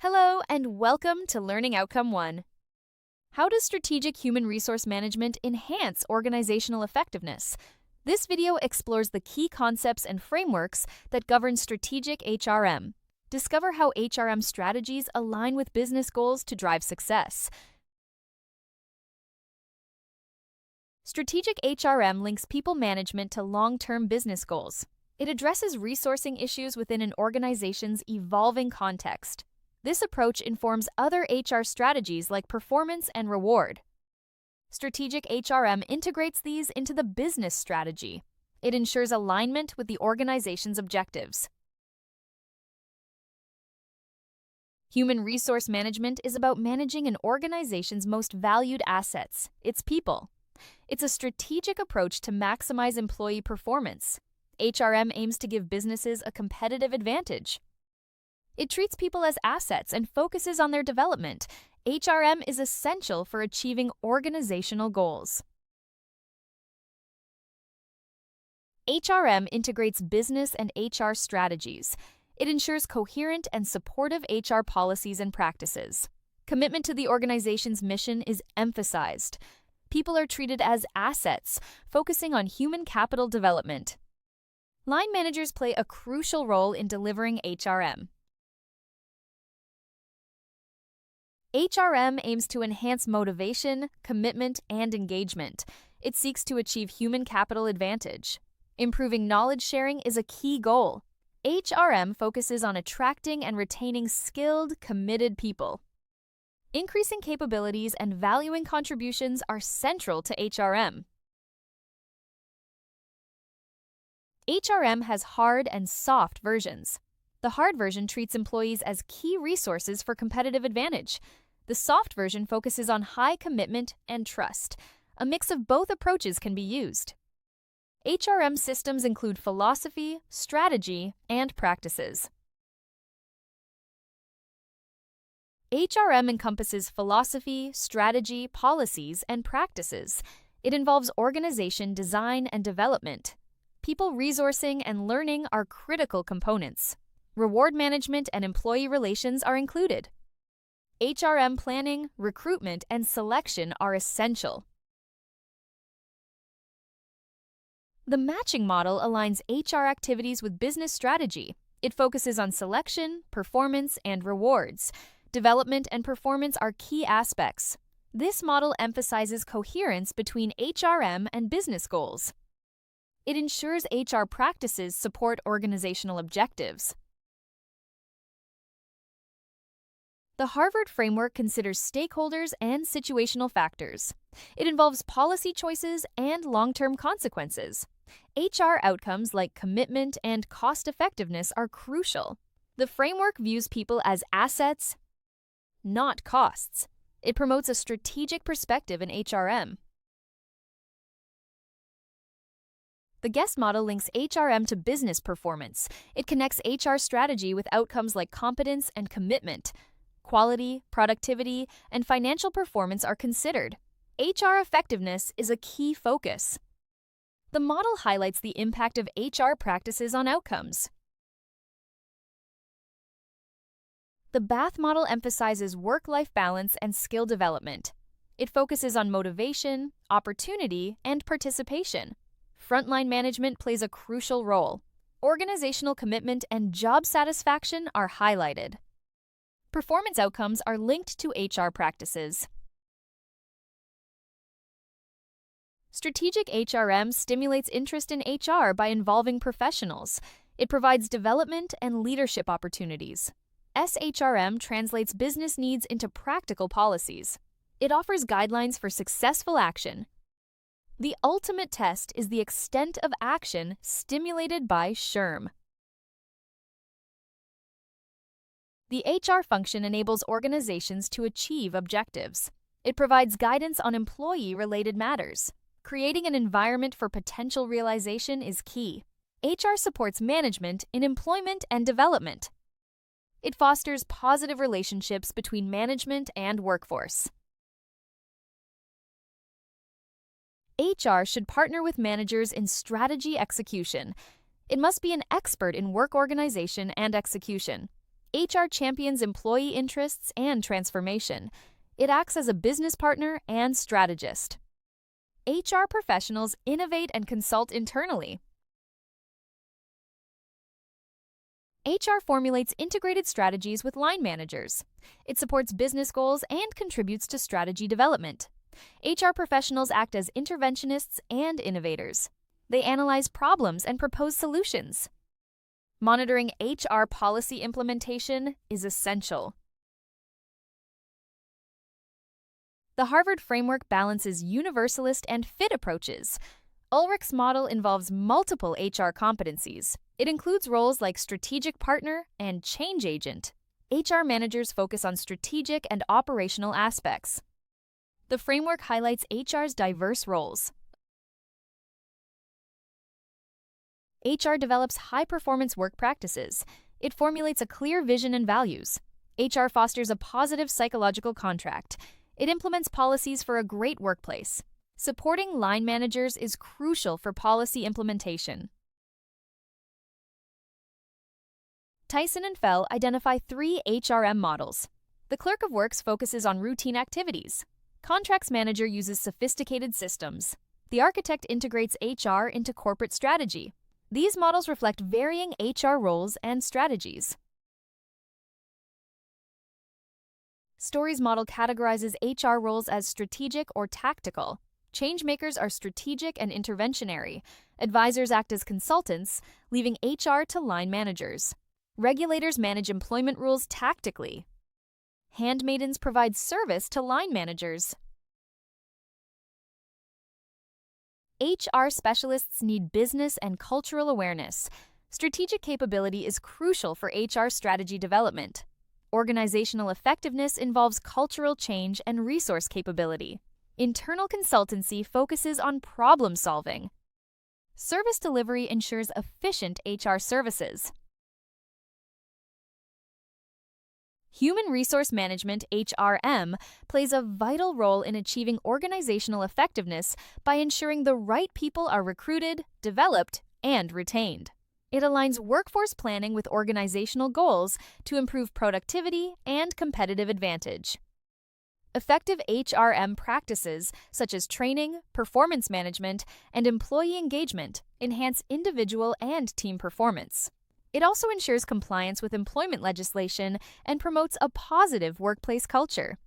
Hello and welcome to Learning Outcome 1. How does strategic human resource management enhance organizational effectiveness? This video explores the key concepts and frameworks that govern strategic HRM. Discover how HRM strategies align with business goals to drive success. Strategic HRM links people management to long-term business goals. It addresses resourcing issues within an organization's evolving context. This approach informs other HR strategies like performance and reward. Strategic HRM integrates these into the business strategy. It ensures alignment with the organization's objectives. Human resource management is about managing an organization's most valued assets, its people. It's a strategic approach to maximize employee performance. HRM aims to give businesses a competitive advantage. It treats people as assets and focuses on their development. HRM is essential for achieving organizational goals. HRM integrates business and HR strategies. It ensures coherent and supportive HR policies and practices. Commitment to the organization's mission is emphasized. People are treated as assets, focusing on human capital development. Line managers play a crucial role in delivering HRM. HRM aims to enhance motivation, commitment, and engagement. It seeks to achieve human capital advantage. Improving knowledge sharing is a key goal. HRM focuses on attracting and retaining skilled, committed people. Increasing capabilities and valuing contributions are central to HRM. HRM has hard and soft versions. The hard version treats employees as key resources for competitive advantage. The soft version focuses on high commitment and trust. A mix of both approaches can be used. HRM systems include philosophy, strategy, and practices. HRM encompasses philosophy, strategy, policies, and practices. It involves organization design and development. People resourcing and learning are critical components. Reward management and employee relations are included. HRM planning, recruitment, and selection are essential. The matching model aligns HR activities with business strategy. It focuses on selection, performance, and rewards. Development and performance are key aspects. This model emphasizes coherence between HRM and business goals. It ensures HR practices support organizational objectives. The Harvard framework considers stakeholders and situational factors. It involves policy choices and long-term consequences. HR outcomes like commitment and cost-effectiveness are crucial. The framework views people as assets, not costs. It promotes a strategic perspective in HRM. The guest model links HRM to business performance. It connects HR strategy with outcomes like competence and commitment. Quality, productivity, and financial performance are considered. HR effectiveness is a key focus. The model highlights the impact of HR practices on outcomes. The Bath model emphasizes work-life balance and skill development. It focuses on motivation, opportunity, and participation. Frontline management plays a crucial role. Organizational commitment and job satisfaction are highlighted. Performance outcomes are linked to HR practices. Strategic HRM stimulates interest in HR by involving professionals. It provides development and leadership opportunities. SHRM translates business needs into practical policies. It offers guidelines for successful action. The ultimate test is the extent of action stimulated by SHRM. The HR function enables organizations to achieve objectives. It provides guidance on employee-related matters. Creating an environment for potential realization is key. HR supports management in employment and development. It fosters positive relationships between management and workforce. HR should partner with managers in strategy execution. It must be an expert in work organization and execution. HR champions employee interests and transformation. It acts as a business partner and strategist. HR professionals innovate and consult internally. HR formulates integrated strategies with line managers. It supports business goals and contributes to strategy development. HR professionals act as interventionists and innovators. They analyze problems and propose solutions. Monitoring HR policy implementation is essential. The Harvard framework balances universalist and fit approaches. Ulrich's model involves multiple HR competencies. It includes roles like strategic partner and change agent. HR managers focus on strategic and operational aspects. The framework highlights HR's diverse roles. HR develops high-performance work practices. It formulates a clear vision and values. HR fosters a positive psychological contract. It implements policies for a great workplace. Supporting line managers is crucial for policy implementation. Tyson and Fell identify 3 HRM models. The clerk of works focuses on routine activities. Contracts manager uses sophisticated systems. The architect integrates HR into corporate strategy. These models reflect varying HR roles and strategies. Story's model categorizes HR roles as strategic or tactical. Changemakers are strategic and interventionary. Advisors act as consultants, leaving HR to line managers. Regulators manage employment rules tactically. Handmaidens provide service to line managers. HR specialists need business and cultural awareness. Strategic capability is crucial for HR strategy development. Organizational effectiveness involves cultural change and resource capability. Internal consultancy focuses on problem solving. Service delivery ensures efficient HR services. Human Resource Management, HRM, plays a vital role in achieving organizational effectiveness by ensuring the right people are recruited, developed, and retained. It aligns workforce planning with organizational goals to improve productivity and competitive advantage. Effective HRM practices, such as training, performance management, and employee engagement, enhance individual and team performance. It also ensures compliance with employment legislation and promotes a positive workplace culture.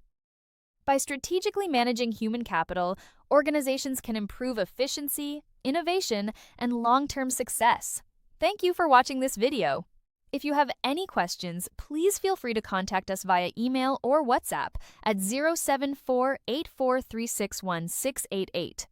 By strategically managing human capital, organizations can improve efficiency, innovation, and long-term success. Thank you for watching this video. If you have any questions, please feel free to contact us via email or WhatsApp at 074-84361-688.